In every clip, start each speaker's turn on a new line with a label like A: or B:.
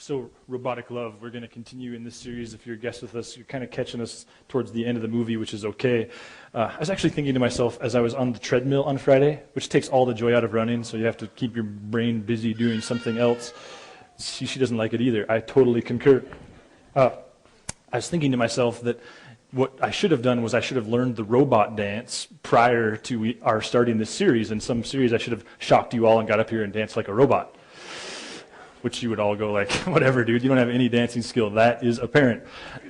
A: So, Robotic Love, we're going to continue in this series. If you're a guest with us, you're kind of catching us towards the end of the movie, which is okay. I was actually thinking to myself as I was on the treadmill on Friday, which takes all the joy out of running, so you have to keep your brain busy doing something else. She doesn't like it either. I totally concur. I was thinking to myself that what I should have done was I should have learned the robot dance prior to our starting this series. In some series, I should have shocked you all and got up here and danced like a robot. Which you would all go like, whatever, dude, you don't have any dancing skill. That is apparent.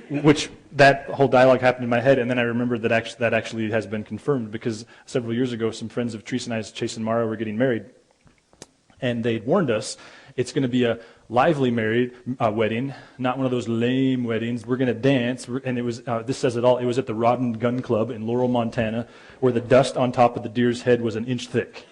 A: Which, that whole dialogue happened in my head, and then I remembered that that actually has been confirmed, because several years ago, some friends of Teresa and I's, Chase and Mara, were getting married. And they'd warned us, it's going to be a lively wedding, not one of those lame weddings. We're going to dance, and it was, this says it all, it was at the Rod and Gun Club in Laurel, Montana, where the dust on top of the deer's head was an inch thick.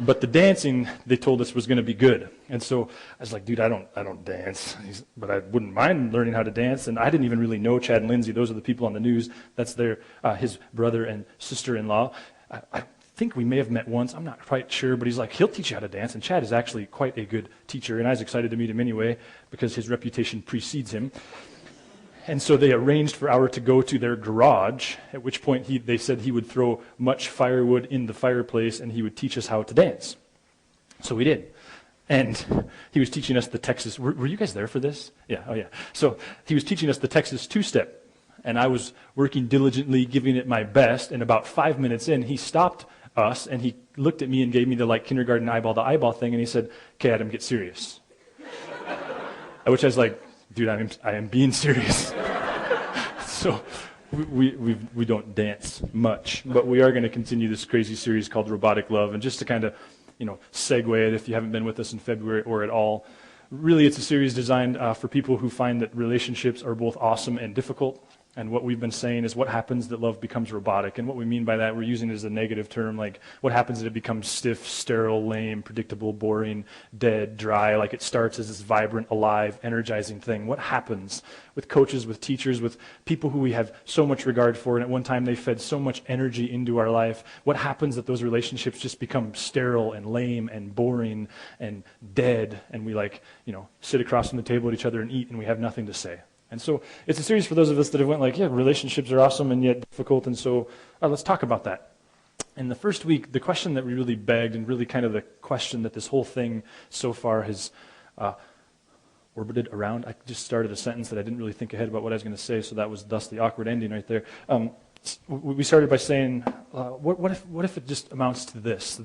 A: But the dancing, they told us, was going to be good. And so I was like, dude, I don't dance. But I wouldn't mind learning how to dance. And I didn't even really know Chad and Lindsay. Those are the people on the news. That's his brother and sister-in-law. I think we may have met once. I'm not quite sure. But he's like, he'll teach you how to dance. And Chad is actually quite a good teacher. And I was excited to meet him anyway, because his reputation precedes him. And so they arranged for Our to go to their garage, at which point they said he would throw much firewood in the fireplace and he would teach us how to dance. So we did. And he was teaching us the Texas, were you guys there for this? Yeah, oh yeah. So he was teaching us the Texas two-step. And I was working diligently, giving it my best. And about 5 minutes in, he stopped us and he looked at me and gave me the kindergarten eyeball to eyeball thing. And he said, okay, Adam, get serious. At which I was like, dude, I am being serious. So we don't dance much, but we are going to continue this crazy series called Robotic Love. And just to kind of, segue it, if you haven't been with us in February or at all, really it's a series designed for people who find that relationships are both awesome and difficult. And what we've been saying is what happens that love becomes robotic. And what we mean by that, we're using it as a negative term, like what happens that it becomes stiff, sterile, lame, predictable, boring, dead, dry, like it starts as this vibrant, alive, energizing thing. What happens with coaches, with teachers, with people who we have so much regard for, and at one time they fed so much energy into our life? What happens that those relationships just become sterile and lame and boring and dead, and we sit across from the table at each other and eat, and we have nothing to say? And so it's a series for those of us that have went like, yeah, relationships are awesome and yet difficult, and so let's talk about that. In the first week, the question that we really begged, and really kind of the question that this whole thing so far has orbited around, I just started a sentence that I didn't really think ahead about what I was going to say, so that was thus the awkward ending right there. We started by saying, what if it just amounts to this,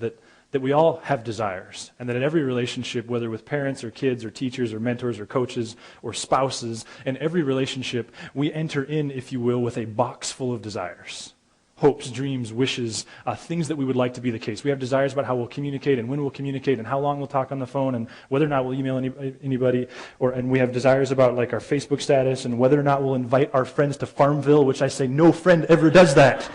A: that we all have desires, and that in every relationship, whether with parents or kids or teachers or mentors or coaches or spouses, in every relationship, we enter in, if you will, with a box full of desires. Hopes, dreams, wishes, things that we would like to be the case. We have desires about how we'll communicate and when we'll communicate and how long we'll talk on the phone and whether or not we'll email anybody. And we have desires about our Facebook status and whether or not we'll invite our friends to Farmville, which I say no friend ever does that.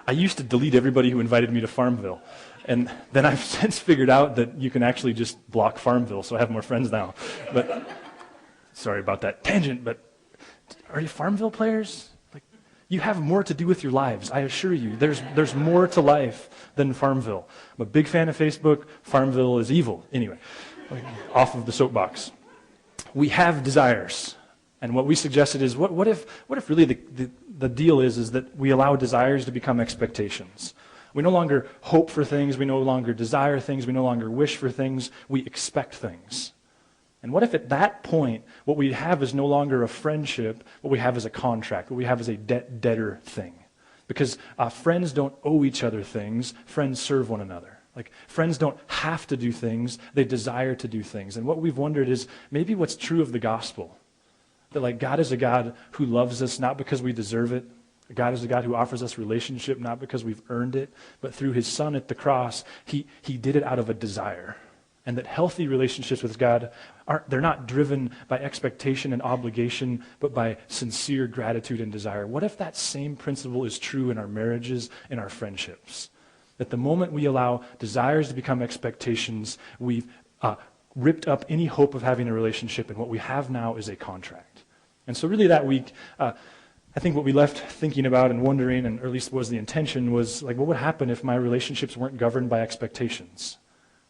A: I used to delete everybody who invited me to Farmville. And then I've since figured out that you can actually just block Farmville, so I have more friends now. But sorry about that tangent, but are you Farmville players? You have more to do with your lives, I assure you. There's more to life than Farmville. I'm a big fan of Facebook. Farmville is evil. Anyway, off of the soapbox. We have desires. And what we suggested is, what if really the deal is that we allow desires to become expectations? We no longer hope for things, we no longer desire things, we no longer wish for things, we expect things. And what if at that point, what we have is no longer a friendship, what we have is a contract, what we have is a debtor thing? Because friends don't owe each other things, friends serve one another. Friends don't have to do things, they desire to do things. And what we've wondered is maybe what's true of the gospel. That God is a God who loves us not because we deserve it. God is a God who offers us relationship not because we've earned it, but through his Son at the cross, he did it out of a desire. And that healthy relationships with God, they're not driven by expectation and obligation, but by sincere gratitude and desire. What if that same principle is true in our marriages and our friendships? That the moment we allow desires to become expectations, we've ripped up any hope of having a relationship, and what we have now is a contract. And so really that week, I think what we left thinking about and wondering, or at least was the intention, was what would happen if my relationships weren't governed by expectations?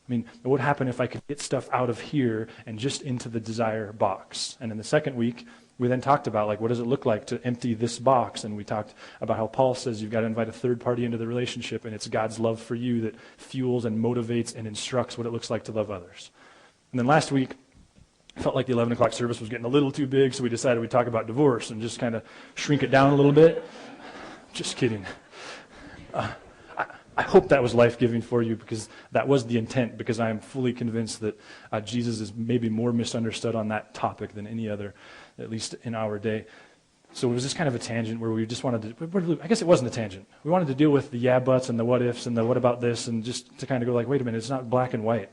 A: I mean, what would happen if I could get stuff out of here and just into the desire box? And in the second week, we then talked about, like, what does it look like to empty this box? And we talked about how Paul says you've got to invite a third party into the relationship, and it's God's love for you that fuels and motivates and instructs what it looks like to love others. And then last week, I felt like the 11 o'clock service was getting a little too big, so we decided we'd talk about divorce and just kind of shrink it down a little bit. Just kidding. I hope that was life-giving for you, because that was the intent, because I am fully convinced that Jesus is maybe more misunderstood on that topic than any other, at least in our day. So it was just kind of a tangent where we just wanted to, I guess it wasn't a tangent. We wanted to deal with the yeah buts and the what ifs and the what about this, and just to kind of go like, wait a minute, it's not black and white,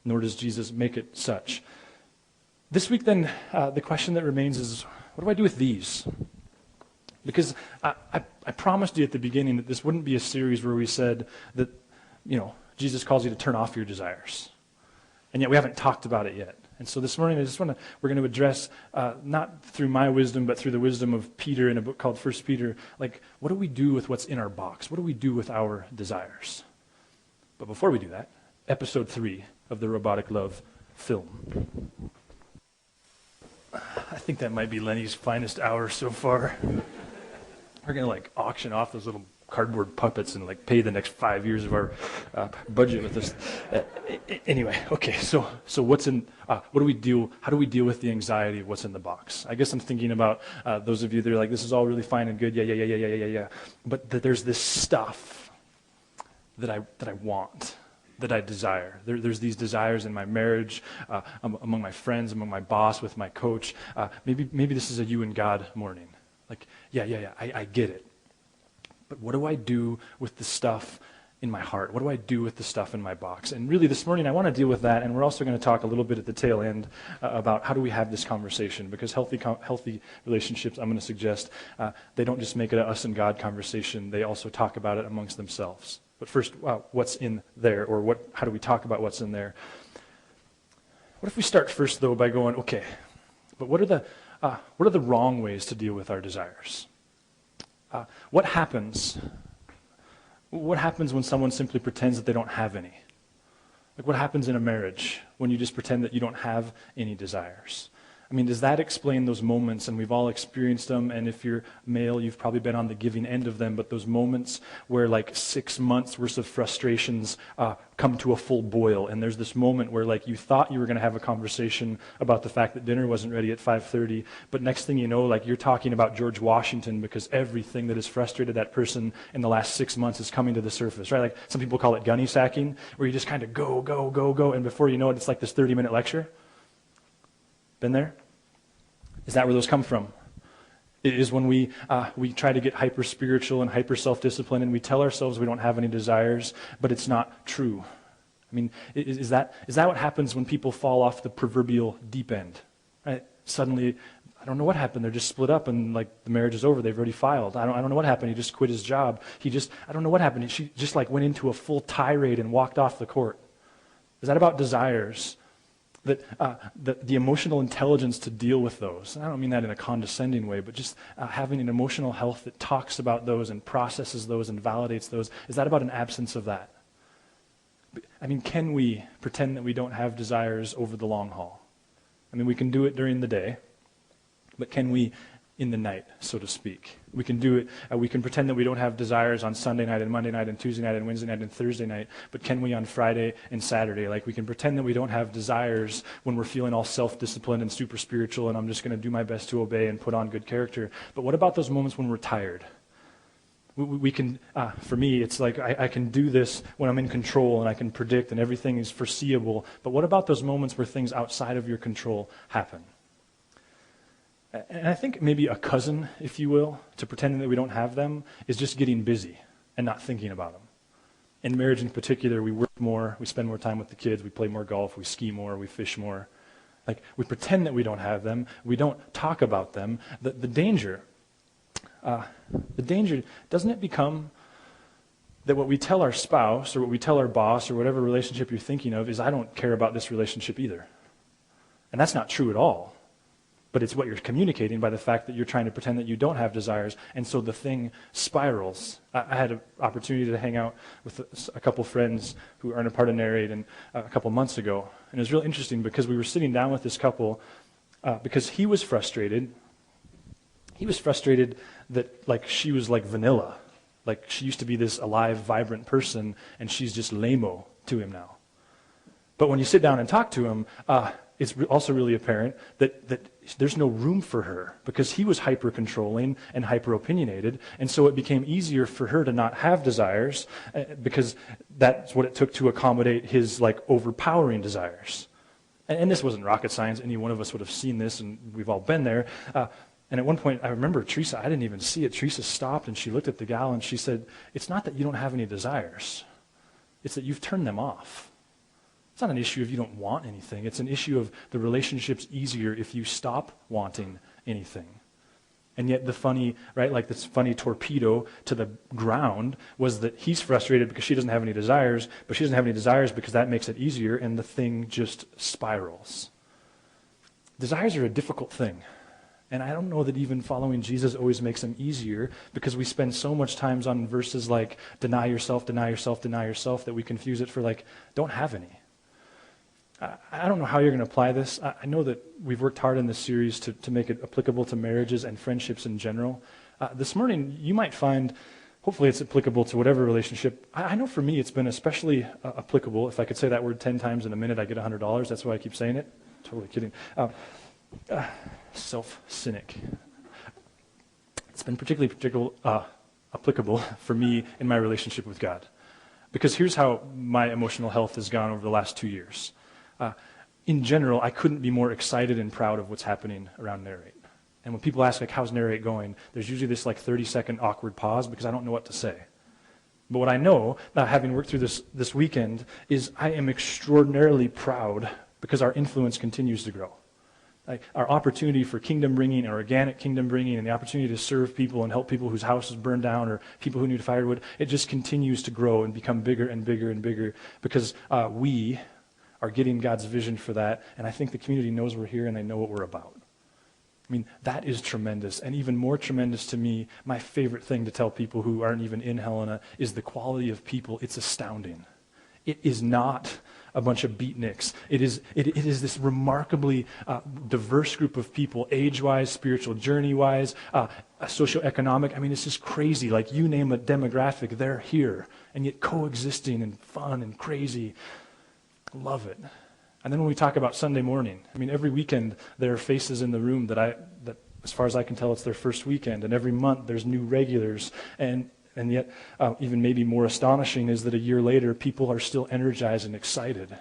A: nor does Jesus make it such. This week then, the question that remains is, what do I do with these? Because I promised you at the beginning that this wouldn't be a series where we said that, Jesus calls you to turn off your desires. And yet we haven't talked about it yet. And so this morning we're going to address, not through my wisdom, but through the wisdom of Peter in a book called 1 Peter, like, what do we do with what's in our box? What do we do with our desires? But before we do that, episode 3 of the Robotic Love film. I think that might be Lenny's finest hour so far. We're going to auction off those little cardboard puppets and pay the next 5 years of our budget with this. Anyway, okay, so what's in, what do we do, how do we deal with the anxiety of what's in the box? I guess I'm thinking about those of you that are like, this is all really fine and good, yeah. But that there's this stuff that I want, that I desire. There's these desires in my marriage, among my friends, among my boss, with my coach. Maybe this is a you and God morning. I get it. But what do I do with the stuff in my heart? What do I do with the stuff in my box? And really this morning I want to deal with that, and we're also going to talk a little bit at the tail end about how do we have this conversation, because healthy relationships, I'm going to suggest, they don't just make it a us and God conversation, they also talk about it amongst themselves. But first, what's in there, or how do we talk about what's in there? What if we start first, though, by going, okay, but what are the wrong ways to deal with our desires? What happens when someone simply pretends that they don't have any? Like, what happens in a marriage when you just pretend that you don't have any desires? I mean, does that explain those moments? And we've all experienced them, and if you're male, you've probably been on the giving end of them, but those moments where 6 months worth of frustrations come to a full boil, and there's this moment where you thought you were going to have a conversation about the fact that dinner wasn't ready at 5:30, but next thing you know, you're talking about George Washington, because everything that has frustrated that person in the last 6 months is coming to the surface, right? Some people call it gunny sacking, where you just kind of go, and before you know it, it's like this 30-minute lecture. Been there? Is that where those come from? It is when we try to get hyper-spiritual and hyper-self-disciplined, and we tell ourselves we don't have any desires, but it's not true. I mean, is that what happens when people fall off the proverbial deep end? Right? Suddenly, I don't know what happened. They're just split up, and the marriage is over. They've already filed. I don't know what happened. He just quit his job. I don't know what happened. She just went into a full tirade and walked off the court. Is that about desires? That the emotional intelligence to deal with those, and I don't mean that in a condescending way, but just having an emotional health that talks about those and processes those and validates those, is that about an absence of that? I mean, can we pretend that we don't have desires over the long haul? I mean, we can do it during the day, but can we in the night, so to speak? We can do it, we can pretend that we don't have desires on Sunday night and Monday night and Tuesday night and Wednesday night and Thursday night, but can we on Friday and Saturday? We can pretend that we don't have desires when we're feeling all self-disciplined and super spiritual, and I'm just going to do my best to obey and put on good character. But what about those moments when we're tired? We can, for me, it's I can do this when I'm in control and I can predict and everything is foreseeable, but what about those moments where things outside of your control happen? And I think maybe a cousin, if you will, to pretending that we don't have them is just getting busy and not thinking about them. In marriage in particular, we work more, we spend more time with the kids, we play more golf, we ski more, we fish more. We pretend that we don't have them, we don't talk about them. The danger, doesn't it become that what we tell our spouse or what we tell our boss or whatever relationship you're thinking of is, I don't care about this relationship either. And that's not true at all. But it's what you're communicating by the fact that you're trying to pretend that you don't have desires, and so the thing spirals. I had an opportunity to hang out with a couple friends who aren't a part of Narrate and a couple months ago, and it was real interesting because we were sitting down with this couple because he was frustrated. He was frustrated that like she was like vanilla, like she used to be this alive, vibrant person, and she's just lame-o to him now. But when you sit down and talk to him, it's also really apparent that there's no room for her because he was hyper-controlling and hyper-opinionated, and so it became easier for her to not have desires because that's what it took to accommodate his like overpowering desires. And this wasn't rocket science. Any one of us would have seen this, and we've all been there. And at one point, I remember Teresa, I didn't even see it. Teresa stopped, and she looked at the gal, and she said, "It's not that you don't have any desires. It's that you've turned them off. It's not an issue if you don't want anything. It's an issue of the relationship's easier if you stop wanting anything." And yet the funny, right, like this funny torpedo to the ground was that he's frustrated because she doesn't have any desires, but she doesn't have any desires because that makes it easier, and the thing just spirals. Desires are a difficult thing. And I don't know that even following Jesus always makes them easier because we spend so much time on verses like deny yourself, deny yourself, deny yourself that we confuse it for like don't have any. I don't know how you're going to apply this. I know that we've worked hard in this series to make it applicable to marriages and friendships in general. This morning, you might find, hopefully it's applicable to whatever relationship. I know for me it's been especially applicable. If I could say that word 10 times in a minute, I get $100. That's why I keep saying it. Totally kidding. Self-cynic. It's been particularly applicable for me in my relationship with God. Because here's how my emotional health has gone over the last 2 years. In general, I couldn't be more excited and proud of what's happening around Narrate. And when people ask, like, how's Narrate going, there's usually this, like, 30-second awkward pause because I don't know what to say. But what I know, having worked through this weekend, is I am extraordinarily proud because our influence continues to grow. Like, our opportunity for kingdom bringing and organic kingdom bringing and the opportunity to serve people and help people whose houses burned down or people who need firewood, it just continues to grow and become bigger and bigger and bigger because we are getting God's vision for that, and I think the community knows we're here and they know what we're about. I mean, that is tremendous, and even more tremendous to me, my favorite thing to tell people who aren't even in Helena is the quality of people. It's astounding. It is not a bunch of beatniks. It is this remarkably diverse group of people, age-wise, spiritual journey-wise, socioeconomic. I mean, it's just crazy. Like, you name a demographic, they're here, and yet coexisting and fun and crazy. Love it. And then when we talk about Sunday morning, I mean, every weekend there are faces in the room that as far as I can tell, it's their first weekend, and every month there's new regulars, and yet even maybe more astonishing is that a year later people are still energized and excited.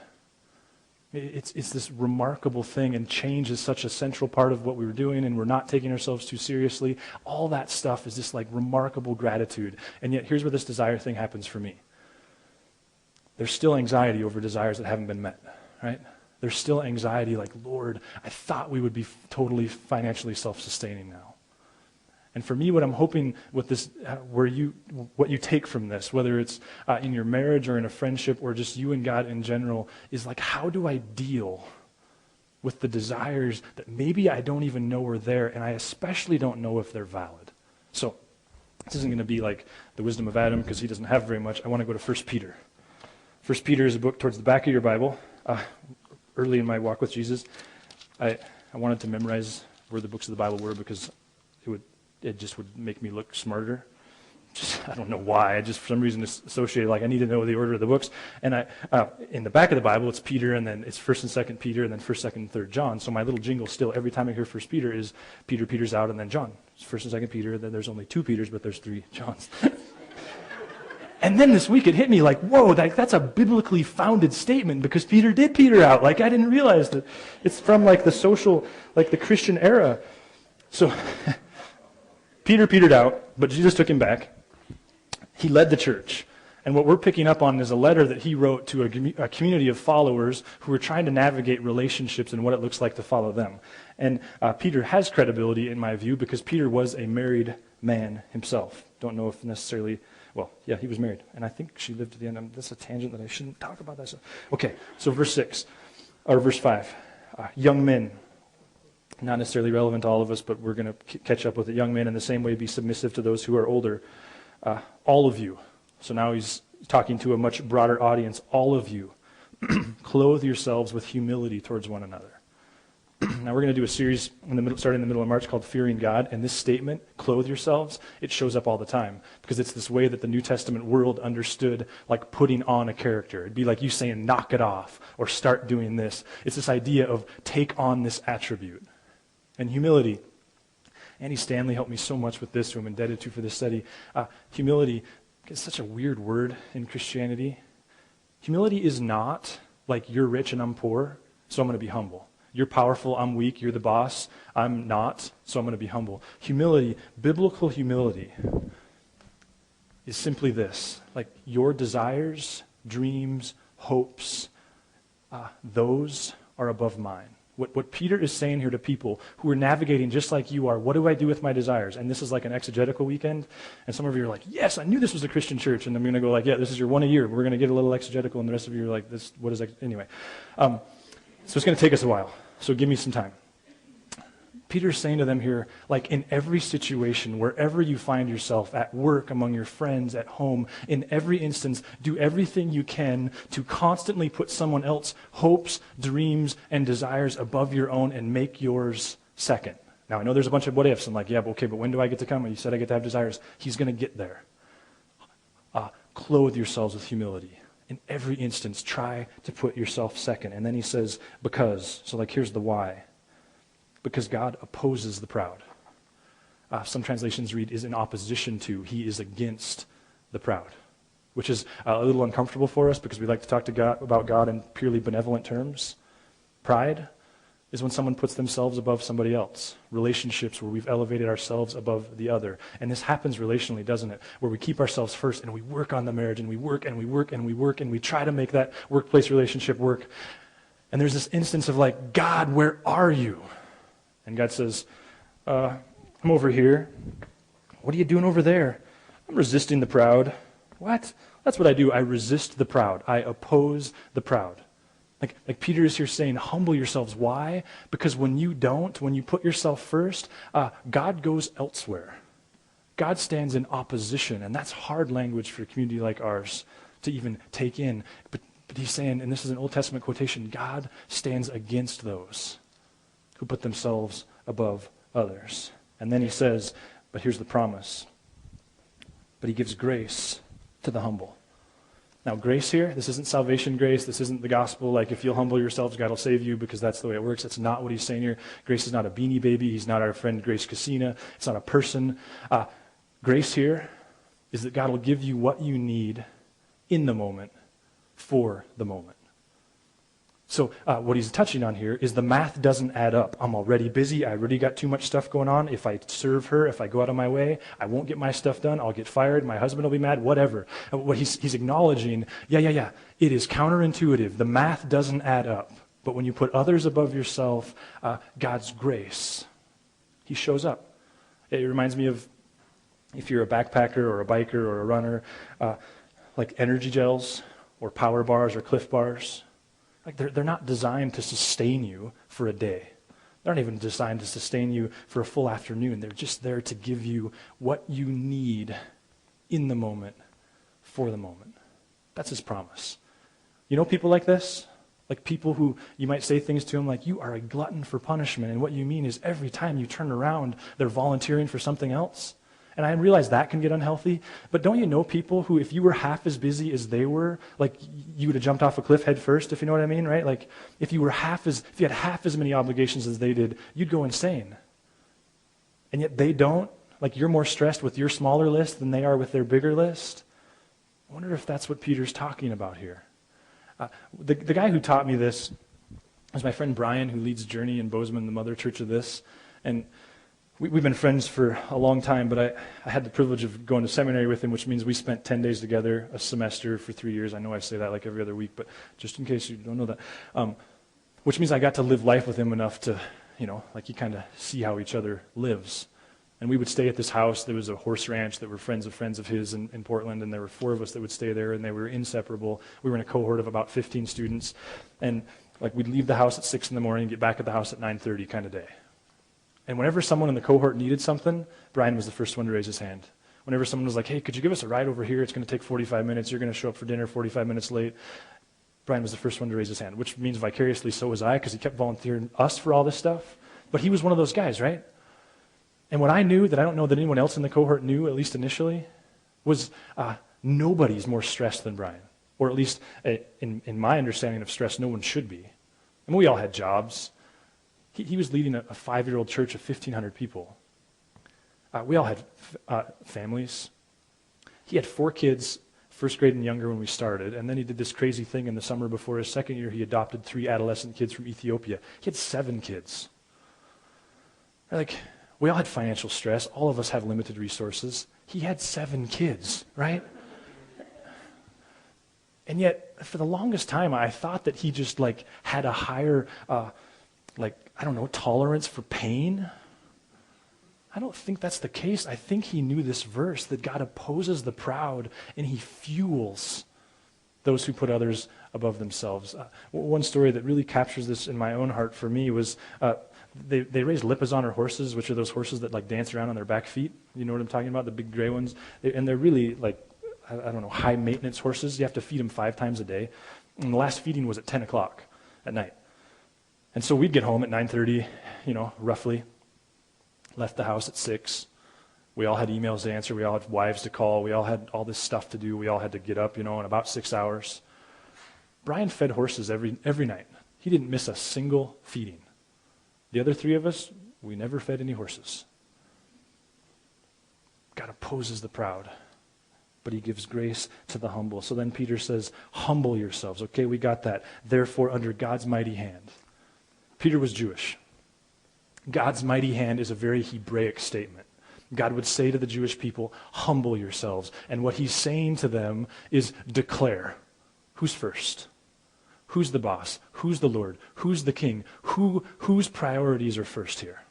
A: It's this remarkable thing, and change is such a central part of what we were doing, and we're not taking ourselves too seriously. All that stuff is just like remarkable gratitude, and yet here's where this desire thing happens for me. There's still anxiety over desires that haven't been met, right? There's still anxiety like, Lord, I thought we would be totally financially self-sustaining now. And for me, what I'm hoping with this, what you take from this, whether it's in your marriage or in a friendship or just you and God in general, is like, how do I deal with the desires that maybe I don't even know are there, and I especially don't know if they're valid? So this isn't going to be like the wisdom of Adam because he doesn't have very much. I want to go to 1 Peter. 1 Peter is a book towards the back of your Bible. Early in my walk with Jesus, I wanted to memorize where the books of the Bible were because it just would make me look smarter. I don't know why. I just, for some reason, it's associated, like I need to know the order of the books. And in the back of the Bible, it's Peter, and then it's 1st and 2nd Peter, and then 1st, 2nd, and 3rd John. So my little jingle still, every time I hear 1 Peter, is Peter's out, and then John. It's 1st and 2nd Peter, then there's only 2 Peters, but there's 3 Johns. And then this week it hit me like, whoa, that's a biblically founded statement because Peter did peter out. Like, I didn't realize that it's from like the social, like the Christian era. So Peter petered out, but Jesus took him back. He led the church. And what we're picking up on is a letter that he wrote to a community of followers who were trying to navigate relationships and what it looks like to follow them. And Peter has credibility in my view because Peter was a married man himself. Don't know if necessarily... Well, yeah, he was married, and I think she lived to the end. That's a tangent that I shouldn't talk about. That. Okay, so verse 5. Young men, not necessarily relevant to all of us, but we're going to catch up with it. Young men, in the same way, be submissive to those who are older. All of you. So now he's talking to a much broader audience. All of you, clothe yourselves with humility towards one another. Now we're going to do a series starting in the middle of March called Fearing God, and this statement, clothe yourselves, it shows up all the time because it's this way that the New Testament world understood like putting on a character. It'd be like you saying knock it off or start doing this. It's this idea of take on this attribute. And humility, Andy Stanley helped me so much with this, who I'm indebted to for this study. Humility is such a weird word in Christianity. Humility is not like you're rich and I'm poor, so I'm going to be humble. You're powerful, I'm weak, you're the boss, I'm not, so I'm going to be humble. Humility, biblical humility, is simply this, like your desires, dreams, hopes, those are above mine. What Peter is saying here to people who are navigating just like you are, what do I do with my desires? And this is like an exegetical weekend, and some of you are like, yes, I knew this was a Christian church, and I'm going to go like, yeah, this is your one a year. We're going to get a little exegetical, and the rest of you are like, this, what is that? Anyway. So it's going to take us a while, so give me some time. Peter's saying to them here, like in every situation, wherever you find yourself, at work, among your friends, at home, in every instance, do everything you can to constantly put someone else's hopes, dreams, and desires above your own and make yours second. Now, I know there's a bunch of what ifs. I'm like, yeah, but okay, but when do I get to come? You said I get to have desires. He's going to get there. Clothe yourselves with humility. In every instance, try to put yourself second. And then he says, because. So like, here's the why. Because God opposes the proud. Some translations read, is in opposition to, he is against the proud. Which is a little uncomfortable for us because we like to talk to God about God in purely benevolent terms. Pride is when someone puts themselves above somebody else. Relationships where we've elevated ourselves above the other. And this happens relationally, doesn't it? Where we keep ourselves first and we work on the marriage and we work and we work and we work and we try to make that workplace relationship work. And there's this instance of like, God, where are you? And God says, I'm over here. What are you doing over there? I'm resisting the proud. What? That's what I do. I resist the proud. I oppose the proud. Like Peter is here saying, humble yourselves. Why? Because when you don't, when you put yourself first, God goes elsewhere. God stands in opposition, and that's hard language for a community like ours to even take in. But he's saying, and this is an Old Testament quotation, God stands against those who put themselves above others. And then he says, but here's the promise. But he gives grace to the humble. Now, grace here, this isn't salvation grace. This isn't the gospel, like if you'll humble yourselves, God will save you because that's the way it works. That's not what he's saying here. Grace is not a Beanie Baby. He's not our friend Grace Casina. It's not a person. Grace here is that God will give you what you need in the moment for the moment. So what he's touching on here is the math doesn't add up. I'm already busy. I already got too much stuff going on. If I serve her, if I go out of my way, I won't get my stuff done. I'll get fired. My husband will be mad, whatever. What he's acknowledging, yeah. It is counterintuitive. The math doesn't add up. But when you put others above yourself, God's grace, he shows up. It reminds me of if you're a backpacker or a biker or a runner, like energy gels or power bars or Cliff bars. Like they're not designed to sustain you for a day. They're not even designed to sustain you for a full afternoon. They're just there to give you what you need in the moment for the moment. That's his promise. You know people like this? Like people who you might say things to them like, you are a glutton for punishment. And what you mean is every time you turn around, they're volunteering for something else. And I realize that can get unhealthy, but don't you know people who, if you were half as busy as they were, like you would have jumped off a cliff head first, if you know what I mean, right? Like if you had half as many obligations as they did, you'd go insane. And yet they don't. Like you're more stressed with your smaller list than they are with their bigger list. I wonder if that's what Peter's talking about here. The guy who taught me this is my friend Brian, who leads Journey in Bozeman, the mother church of this, and we've been friends for a long time, but I had the privilege of going to seminary with him, which means we spent 10 days together a semester for 3 years. I know I say that like every other week, but just in case you don't know that. Which means I got to live life with him enough to, like you kind of see how each other lives. And we would stay at this house. There was a horse ranch that were friends of his in Portland, and there were 4 of us that would stay there, and they were inseparable. We were in a cohort of about 15 students, and like we'd leave the house at 6 in the morning, get back at the house at 9:30 kind of day. And whenever someone in the cohort needed something, Brian was the first one to raise his hand. Whenever someone was like, hey, could you give us a ride over here? It's going to take 45 minutes. You're going to show up for dinner 45 minutes late. Brian was the first one to raise his hand, which means vicariously so was I, because he kept volunteering us for all this stuff. But he was one of those guys, right? And what I knew that I don't know that anyone else in the cohort knew, at least initially, was nobody's more stressed than Brian. Or at least in my understanding of stress, no one should be. I mean, we all had jobs. He was leading a 5-year-old church of 1,500 people. We all had families. He had 4 kids, first grade and younger when we started, and then he did this crazy thing in the summer before his second year. He adopted 3 adolescent kids from Ethiopia. He had 7 kids. Like, we all had financial stress. All of us have limited resources. He had 7 kids, right? And yet, for the longest time, I thought that he just like had a higher, tolerance for pain. I don't think that's the case. I think he knew this verse, that God opposes the proud and he fuels those who put others above themselves. One story that really captures this in my own heart for me was they raised Lipizzan horses, which are those horses that like dance around on their back feet. You know what I'm talking about? The big gray ones. And they're really like, high maintenance horses. You have to feed them 5 times a day. And the last feeding was at 10 o'clock at night. And so we'd get home at 9:30, roughly. Left the house at 6. We all had emails to answer. We all had wives to call. We all had all this stuff to do. We all had to get up, in about 6 hours. Brian fed horses every night. He didn't miss a single feeding. The other 3 of us, we never fed any horses. God opposes the proud, but he gives grace to the humble. So then Peter says, humble yourselves. Okay, we got that. Therefore, under God's mighty hand. Peter was Jewish. God's mighty hand is a very Hebraic statement. God would say to the Jewish people, humble yourselves. And what he's saying to them is declare. Who's first? Who's the boss? Who's the Lord? Who's the king? Whose priorities are first here?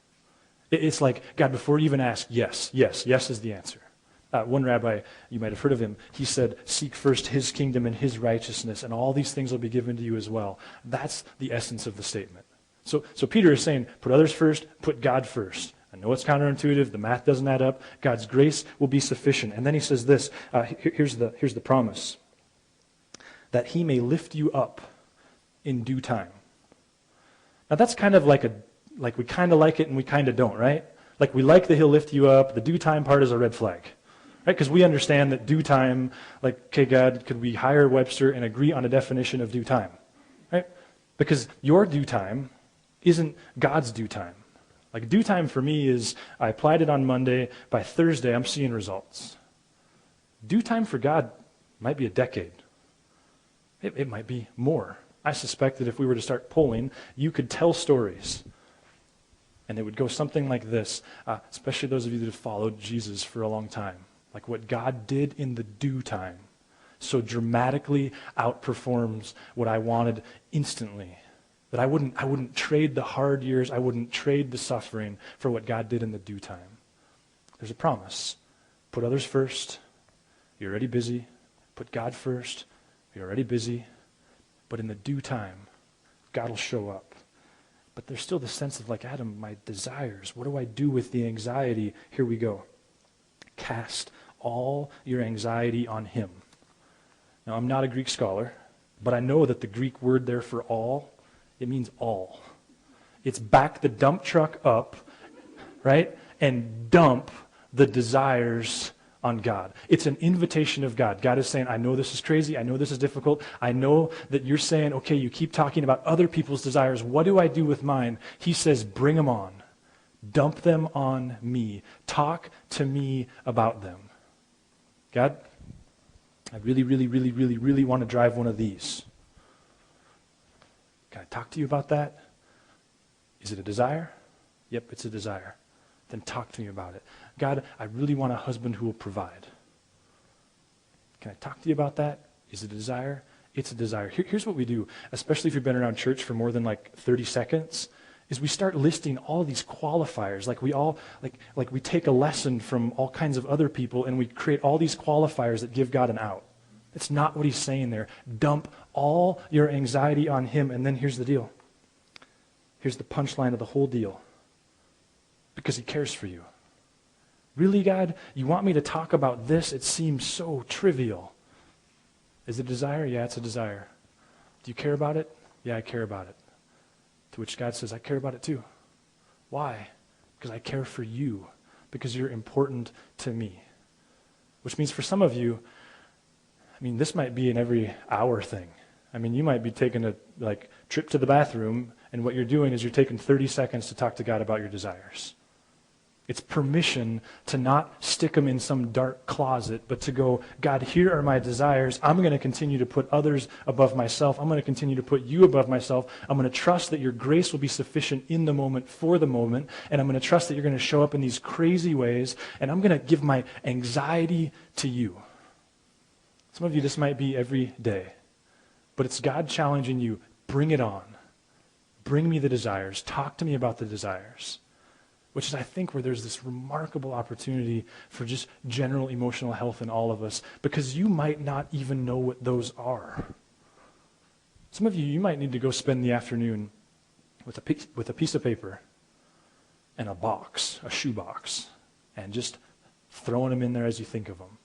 A: It's like, God, before you even ask, yes is the answer. One rabbi, you might have heard of him, he said, seek first his kingdom and his righteousness, and all these things will be given to you as well. That's the essence of the statement. So Peter is saying, put others first, put God first. I know it's counterintuitive, the math doesn't add up. God's grace will be sufficient. And then he says this, here's the promise, that he may lift you up in due time. Now that's kind of like we kind of like it and we kind of don't, right? Like we like that he'll lift you up. The due time part is a red flag, right? Because we understand that due time, like, okay, God, could we hire Webster and agree on a definition of due time, right? Because your due time isn't God's due time. Like due time for me is, I applied it on Monday, by Thursday I'm seeing results. Due time for God might be a decade. It might be more. I suspect that if we were to start polling, you could tell stories. And it would go something like this, especially those of you that have followed Jesus for a long time. Like what God did in the due time so dramatically outperforms what I wanted instantly. That I wouldn't trade the hard years, I wouldn't trade the suffering for what God did in the due time. There's a promise. Put others first. You're already busy. Put God first. You're already busy. But in the due time, God will show up. But there's still the sense of like, Adam, my desires. What do I do with the anxiety? Here we go. Cast all your anxiety on him. Now, I'm not a Greek scholar, but I know that the Greek word there for all, it means all. It's back the dump truck up, right? And dump the desires on God. It's an invitation of God. God is saying, I know this is crazy. I know this is difficult. I know that you're saying, okay, you keep talking about other people's desires. What do I do with mine? He says, bring them on. Dump them on me. Talk to me about them. God, I really, really, really, really, really want to drive one of these. Can I talk to you about that? Is it a desire? Yep, it's a desire. Then talk to me about it. God, I really want a husband who will provide. Can I talk to you about that? Is it a desire? It's a desire. Here's what we do, especially if you've been around church for more than like 30 seconds, is we start listing all these qualifiers. Like we take a lesson from all kinds of other people and we create all these qualifiers that give God an out. It's not what he's saying there. Dump all your anxiety on him, and then here's the deal. Here's the punchline of the whole deal. Because he cares for you. Really, God? You want me to talk about this? It seems so trivial. Is it a desire? Yeah, it's a desire. Do you care about it? Yeah, I care about it. To which God says, I care about it too. Why? Because I care for you. Because you're important to me. Which means for some of you, this might be an every hour thing. You might be taking a trip to the bathroom, and what you're doing is you're taking 30 seconds to talk to God about your desires. It's permission to not stick them in some dark closet, but to go, God, here are my desires. I'm going to continue to put others above myself. I'm going to continue to put you above myself. I'm going to trust that your grace will be sufficient in the moment for the moment, and I'm going to trust that you're going to show up in these crazy ways, and I'm going to give my anxiety to you. Some of you, this might be every day, but it's God challenging you, bring it on. Bring me the desires. Talk to me about the desires. Which is, I think, where there's this remarkable opportunity for just general emotional health in all of us, because you might not even know what those are. Some of you might need to go spend the afternoon with a piece of paper and a shoebox, and just throwing them in there as you think of them.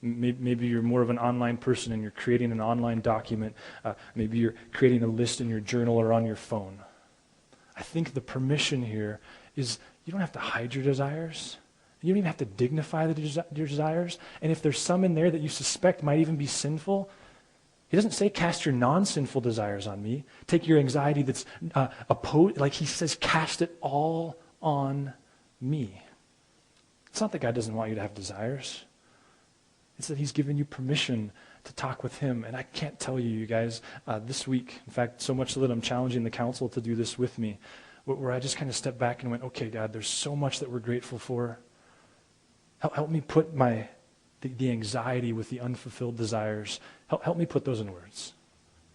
A: Maybe you're more of an online person and you're creating an online document. Maybe you're creating a list in your journal or on your phone. I think the permission here is you don't have to hide your desires. You don't even have to dignify your desires. And if there's some in there that you suspect might even be sinful, he doesn't say cast your non-sinful desires on me. Take your anxiety that's opposed. He says cast it all on me. It's not that God doesn't want you to have desires. It's that he's given you permission to talk with him. And I can't tell you guys, this week, in fact, so much so that I'm challenging the council to do this with me, where I just kind of stepped back and went, okay, God, there's so much that we're grateful for. Help me put the anxiety with the unfulfilled desires. Help me put those in words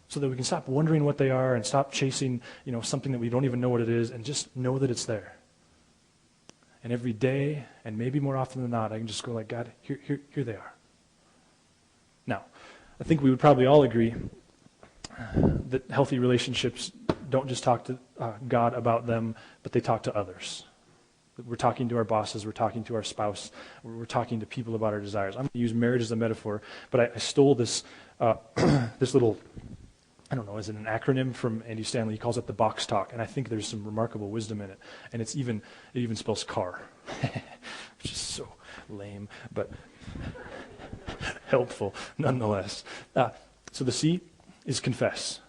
A: so that we can stop wondering what they are and stop chasing something that we don't even know what it is, and just know that it's there. And every day, and maybe more often than not, I can just go like, God, here they are. Now, I think we would probably all agree that healthy relationships don't just talk to God about them, but they talk to others. We're talking to our bosses, we're talking to our spouse, we're talking to people about our desires. I'm going to use marriage as a metaphor, but I stole this this little, I don't know, is it an acronym from Andy Stanley? He calls it the box talk, and I think there's some remarkable wisdom in it. And it even spells car, which is so lame, but helpful nonetheless. So the C is confess.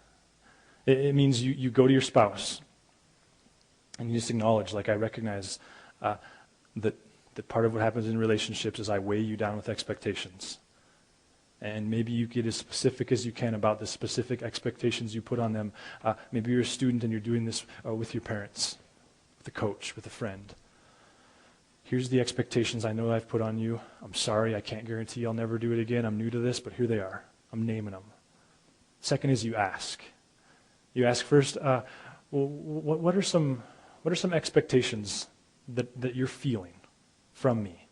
A: It means you go to your spouse and you just acknowledge, I recognize that part of what happens in relationships is I weigh you down with expectations. And maybe you get as specific as you can about the specific expectations you put on them. Maybe you're a student and you're doing this with your parents, with a coach, with a friend. Here's the expectations I know I've put on you. I'm sorry, I can't guarantee I'll never do it again. I'm new to this, but here they are. I'm naming them. Second is you ask. You ask first, what are some expectations that you're feeling from me?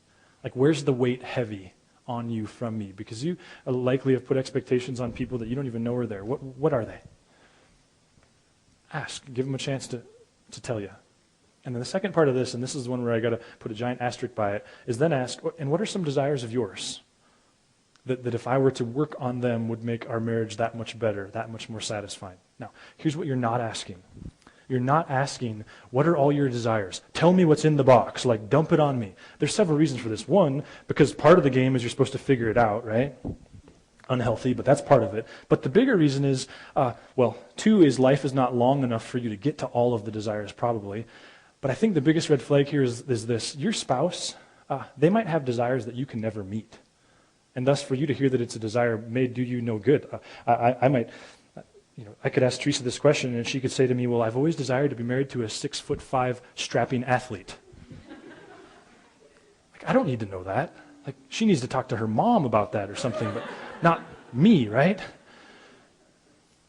A: Where's the weight heavy on you from me? Because you likely have put expectations on people that you don't even know are there. What are they? Ask. Give them a chance to tell you. And then the second part of this, and this is the one where I got to put a giant asterisk by it, is then ask, and what are some desires of yours that if I were to work on them would make our marriage that much better, that much more satisfying? Now, here's what you're not asking. You're not asking, what are all your desires? Tell me what's in the box, dump it on me. There's several reasons for this. One, because part of the game is you're supposed to figure it out, right? Unhealthy, but that's part of it. But the bigger reason is, two is life is not long enough for you to get to all of the desires, probably. But I think the biggest red flag here is this. Your spouse, they might have desires that you can never meet. And thus, for you to hear that it's a desire may do you no good. I could ask Teresa this question, and she could say to me, well, I've always desired to be married to a 6'5" strapping athlete. I don't need to know that. She needs to talk to her mom about that or something, but not me, right?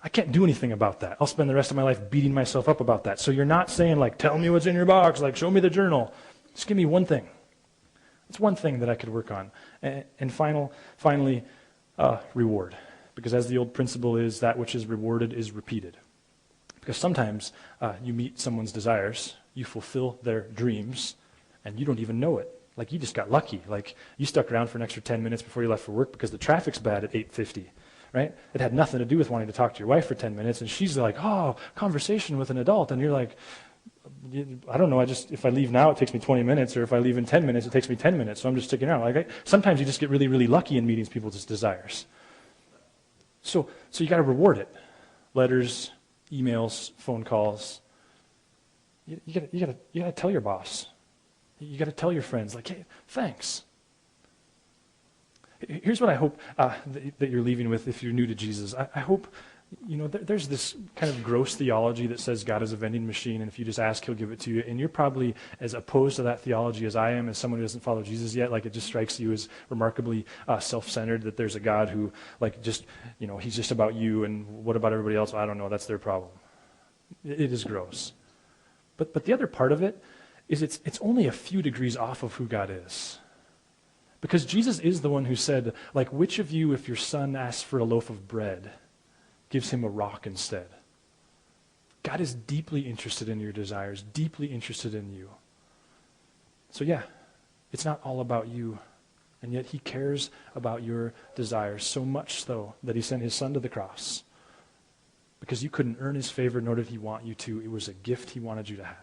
A: I can't do anything about that. I'll spend the rest of my life beating myself up about that. So you're not saying, tell me what's in your box, show me the journal. Just give me one thing. It's one thing that I could work on. And finally, reward. Because as the old principle is, that which is rewarded is repeated. Because sometimes you meet someone's desires, You fulfill their dreams, and you don't even know it. Like, you just got lucky. Like, you stuck around for an extra 10 minutes before you left for work because the traffic's bad at 8:50, right? It had nothing to do with wanting to talk to your wife for 10 minutes, and she's like, oh, conversation with an adult, and you're like, I don't know, if I leave now, it takes me 20 minutes, or if I leave in 10 minutes, it takes me 10 minutes, so I'm just sticking around. Sometimes you just get really, really lucky in meeting people's desires. So you got to reward it. Letters, emails, phone calls. You got to tell your boss. You got to tell your friends, like, hey, thanks. Here's what I hope that you're leaving with if you're new to Jesus. I hope, there's this kind of gross theology that says God is a vending machine, and if you just ask, he'll give it to you. And you're probably as opposed to that theology as I am, as someone who doesn't follow Jesus yet. Like, it just strikes you as remarkably self-centered, that there's a God who, he's just about you, and what about everybody else? I don't know, that's their problem. It is gross. But the other part of it is it's only a few degrees off of who God is. Because Jesus is the one who said, like, which of you, if your son asks for a loaf of bread, gives him a rock instead? God is deeply interested in your desires, deeply interested in you. So yeah, it's not all about you. And yet he cares about your desires so much, though, that he sent his son to the cross. Because you couldn't earn his favor, nor did he want you to. It was a gift he wanted you to have.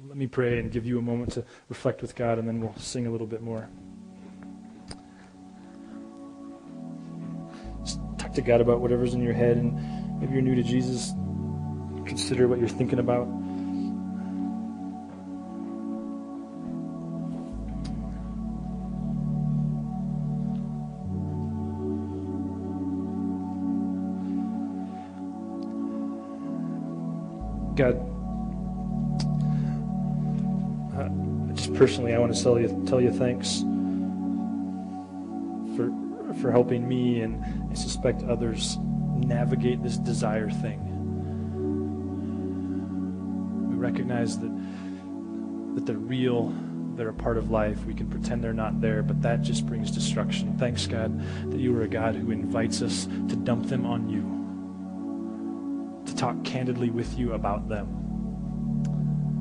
A: Let me pray and give you a moment to reflect with God, and then we'll sing a little bit more. Just talk to God about whatever's in your head, and maybe you're new to Jesus. Consider what you're thinking about. God, just personally, I want to tell you thanks for helping me, and I suspect others, navigate this desire thing. We recognize that they're real, they're a part of life. We can pretend they're not there, but that just brings destruction. Thanks, God, that you are a God who invites us to dump them on you, to talk candidly with you about them,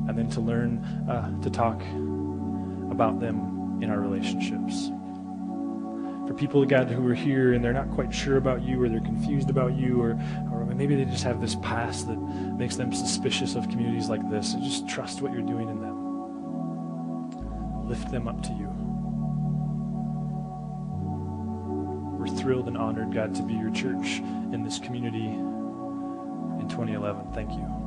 A: and then to learn to talk about them in our relationships. For people, God, who are here and they're not quite sure about you, or they're confused about you, or maybe they just have this past that makes them suspicious of communities like this, and just trust what you're doing in them. Lift them up to you. We're thrilled and honored, God, to be your church in this community in 2011. Thank you.